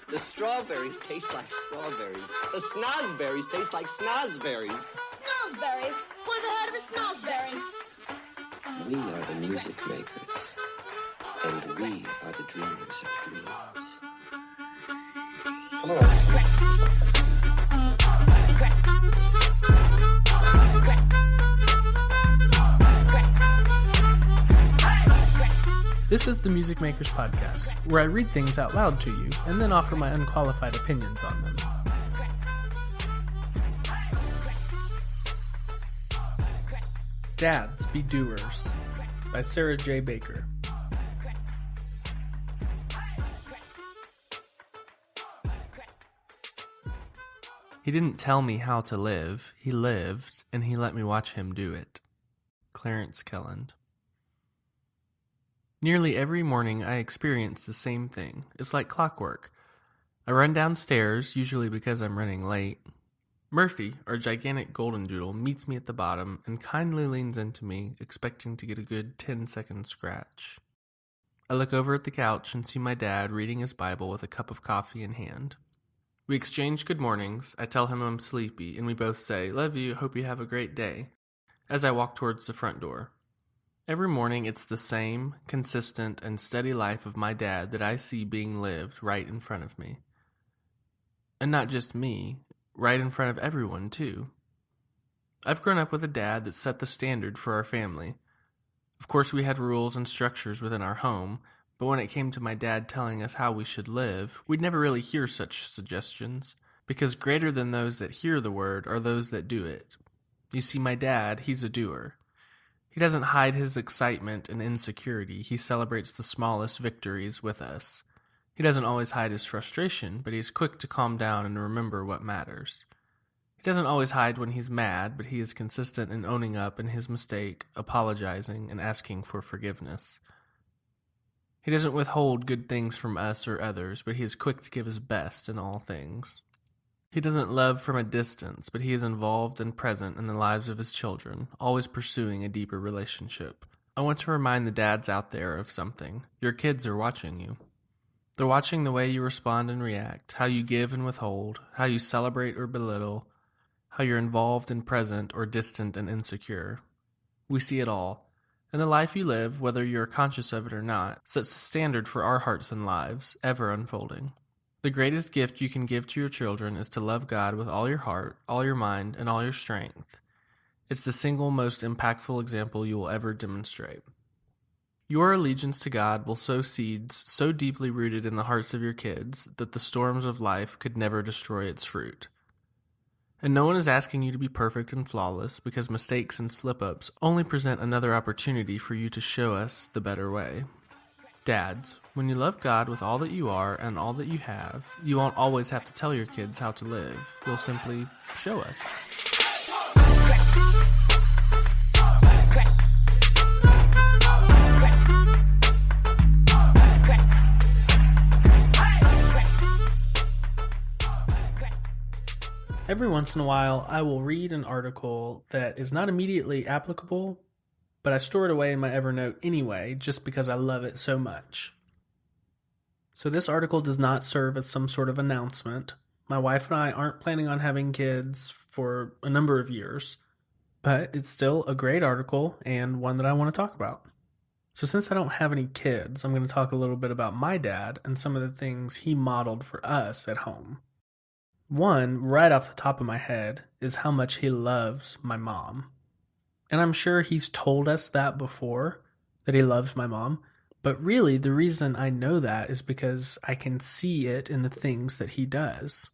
The strawberries taste like strawberries. The snozberries taste like snozberries. Snozberries? Who ever heard of a snozberry? We are the music makers, and we are the dreamers of dreams. Come on. This is the Music Makers Podcast, where I read things out loud to you and then offer my unqualified opinions on them. Dads Be Doers by Sarah J. Baker. He didn't tell me how to live. He lived, and he let me watch him do it. Clarence Kelland. Nearly every morning I experience the same thing. It's like clockwork. I run downstairs, usually because I'm running late. Murphy, our gigantic golden doodle, meets me at the bottom and kindly leans into me, expecting to get a good 10-second scratch. I look over at the couch and see my dad reading his Bible with a cup of coffee in hand. We exchange good mornings. I tell him I'm sleepy, and we both say, "Love you, hope you have a great day," as I walk towards the front door. Every morning it's the same, consistent, and steady life of my dad that I see being lived right in front of me. And not just me, right in front of everyone, too. I've grown up with a dad that set the standard for our family. Of course, we had rules and structures within our home, but when it came to my dad telling us how we should live, we'd never really hear such suggestions, because greater than those that hear the word are those that do it. You see, my dad, he's a doer. He doesn't hide his excitement and insecurity. He celebrates the smallest victories with us. He doesn't always hide his frustration, but he's quick to calm down and remember what matters. He doesn't always hide when he's mad, but he is consistent in owning up in his mistake, apologizing, and asking for forgiveness. He doesn't withhold good things from us or others, but he is quick to give his best in all things. He doesn't love from a distance, but he is involved and present in the lives of his children, always pursuing a deeper relationship. I want to remind the dads out there of something. Your kids are watching you. They're watching the way you respond and react, how you give and withhold, how you celebrate or belittle, how you're involved and present or distant and insecure. We see it all. And the life you live, whether you're conscious of it or not, sets the standard for our hearts and lives, ever unfolding. The greatest gift you can give to your children is to love God with all your heart, all your mind, and all your strength. It's the single most impactful example you will ever demonstrate. Your allegiance to God will sow seeds so deeply rooted in the hearts of your kids that the storms of life could never destroy its fruit. And no one is asking you to be perfect and flawless, because mistakes and slip-ups only present another opportunity for you to show us the better way. Dads, when you love God with all that you are and all that you have, you won't always have to tell your kids how to live. You'll simply show us. Every once in a while, I will read an article that is not immediately applicable, but I store it away in my Evernote anyway, just because I love it so much. So this article does not serve as some sort of announcement. My wife and I aren't planning on having kids for a number of years, but it's still a great article and one that I want to talk about. So since I don't have any kids, I'm going to talk a little bit about my dad and some of the things he modeled for us at home. One, right off the top of my head, is how much he loves my mom. And I'm sure he's told us that before, that he loves my mom. But really, the reason I know that is because I can see it in the things that he does.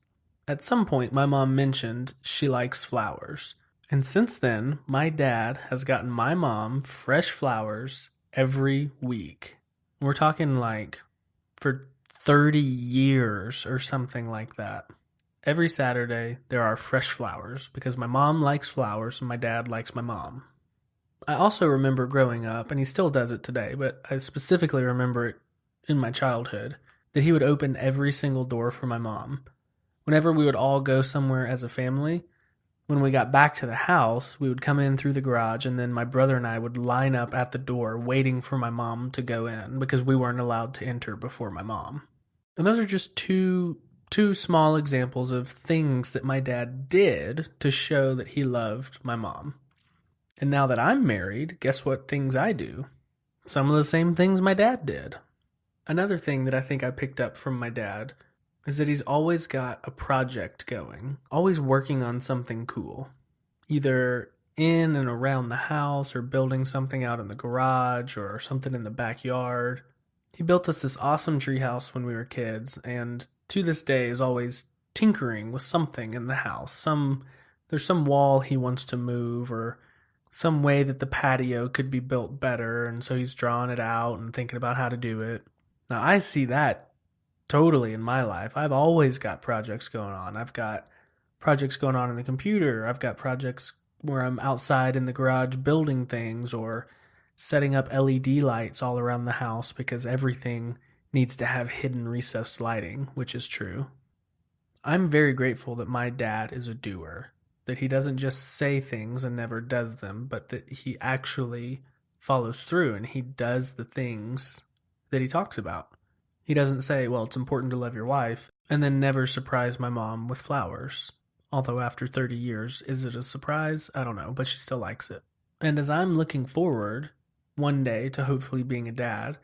At some point, my mom mentioned she likes flowers. And since then, my dad has gotten my mom fresh flowers every week. We're talking like for 30 years or something like that. Every Saturday, there are fresh flowers because my mom likes flowers and my dad likes my mom. I also remember growing up, and he still does it today, but I specifically remember it in my childhood, that he would open every single door for my mom. Whenever we would all go somewhere as a family, when we got back to the house, we would come in through the garage, and then my brother and I would line up at the door waiting for my mom to go in because we weren't allowed to enter before my mom. And those are just two small examples of things that my dad did to show that he loved my mom. And now that I'm married, guess what things I do? Some of the same things my dad did. Another thing that I think I picked up from my dad is that he's always got a project going, always working on something cool, either in and around the house or building something out in the garage or something in the backyard. He built us this awesome treehouse when we were kids, and to this day is always tinkering with something in the house. There's some wall he wants to move, or some way that the patio could be built better, and so he's drawing it out and thinking about how to do it. Now, I see that totally in my life. I've always got projects going on. I've got projects going on in the computer. I've got projects where I'm outside in the garage building things or setting up LED lights all around the house because everything needs to have hidden recessed lighting, which is true. I'm very grateful that my dad is a doer, that he doesn't just say things and never does them, but that he actually follows through and he does the things that he talks about. He doesn't say, well, it's important to love your wife, and then never surprise my mom with flowers. Although after 30 years, is it a surprise? I don't know, but she still likes it. And as I'm looking forward one day to hopefully being a dad,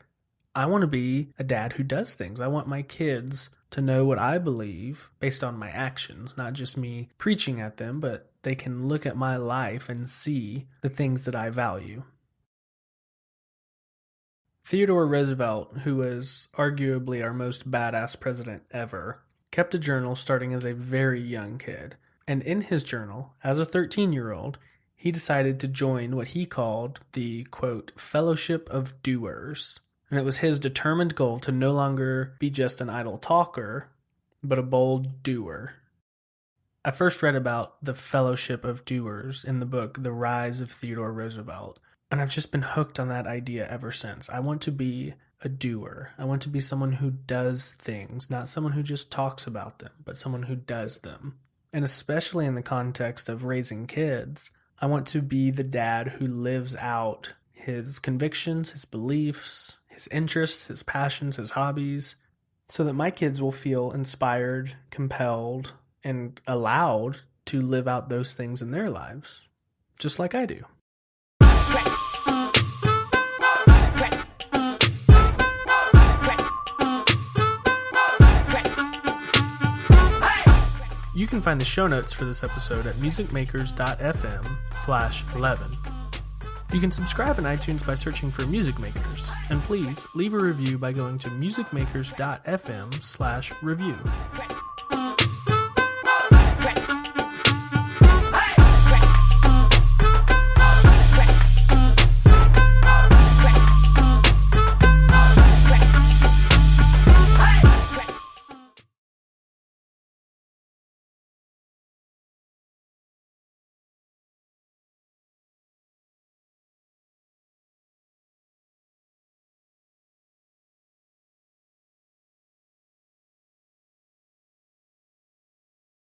I want to be a dad who does things. I want my kids to know what I believe based on my actions, not just me preaching at them, but they can look at my life and see the things that I value. Theodore Roosevelt, who was arguably our most badass president ever, kept a journal starting as a very young kid. And in his journal, as a 13-year-old, he decided to join what he called the, quote, Fellowship of Doers. And it was his determined goal to no longer be just an idle talker, but a bold doer. I first read about the Fellowship of Doers in the book The Rise of Theodore Roosevelt, and I've just been hooked on that idea ever since. I want to be a doer. I want to be someone who does things, not someone who just talks about them, but someone who does them. And especially in the context of raising kids, I want to be the dad who lives out his convictions, his beliefs, his interests, his passions, his hobbies, so that my kids will feel inspired, compelled, and allowed to live out those things in their lives, just like I do. You can find the show notes for this episode at musicmakers.fm/11. You can subscribe in iTunes by searching for Music Makers, and please leave a review by going to musicmakers.fm/review.